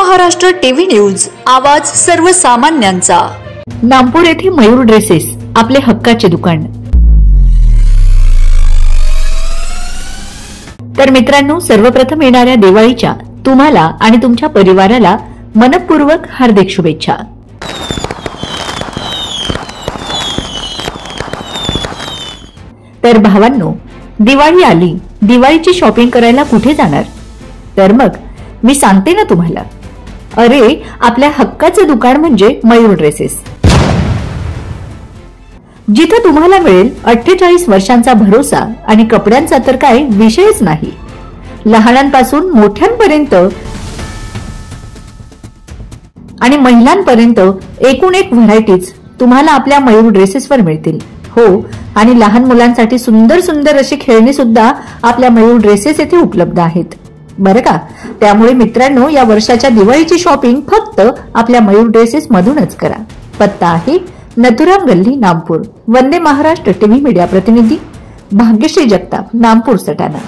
Maharashtra TV news, आवाज सर्वसामान्यांचा। नामपूर येथे मयूर ड्रेसेस, आपले हक्काचे दुकान। तर मित्रांनो, सर्वप्रथम येणाऱ्या दिवाळीच्या तुम्हाला आणि तुमच्या परिवाराला मनपूर्वक हार्दिक शुभेच्छा। तर भावांनो, दिवाळी आली, दिवाळीची शॉपिंग करायला कुठे जाणार? तर मग मी सांगते ना तुम्हाला, अरे आपल्या हक्काचं दुकान म्हणजे मयूर ड्रेसेस, जिथे तुम्हाला मिळेल 48 वर्षांचा भरोसा आणि कपड्यांचा तर काय विषयच नाही। लहानांपासून मोठ्यांपर्यंत आणि महिलांपर्यंत एकूण एक व्हरायटीज तुम्हाला आपल्या मयूर ड्रेसेसवर मिळतील। हो, आणि लहान मुलांसाठी सुंदर सुंदर अशी खेळणी सुद्धा आपल्या मयूर ड्रेसेस येथे उपलब्ध आहेत बरं का। त्यामुळे मित्रांनो, या वर्षाच्या दिवाळीची शॉपिंग फक्त आपल्या मयूर ड्रेसेस मधूनच करा। पत्ता आहे नथुराम गल्ली, नामपूर। वंदे महाराष्ट्र टीव्ही मीडिया प्रतिनिधी भाग्यश्री जगताप, नामपूर सटाणा।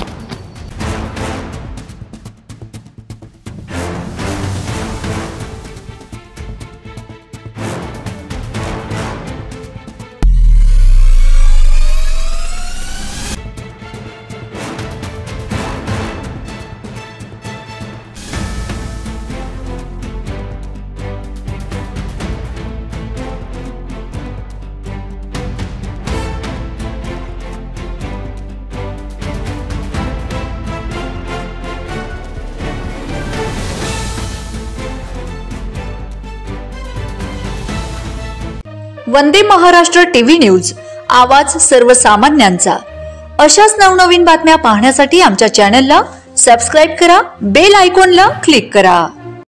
वंदे महाराष्ट्र टीव्ही न्यूज, आवाज सर्वसामान्यांचा। अशाच नवनवीन बातम्या पाहण्यासाठी आमच्या चॅनलला सबस्क्राइब करा, बेल आयकॉनला क्लिक करा।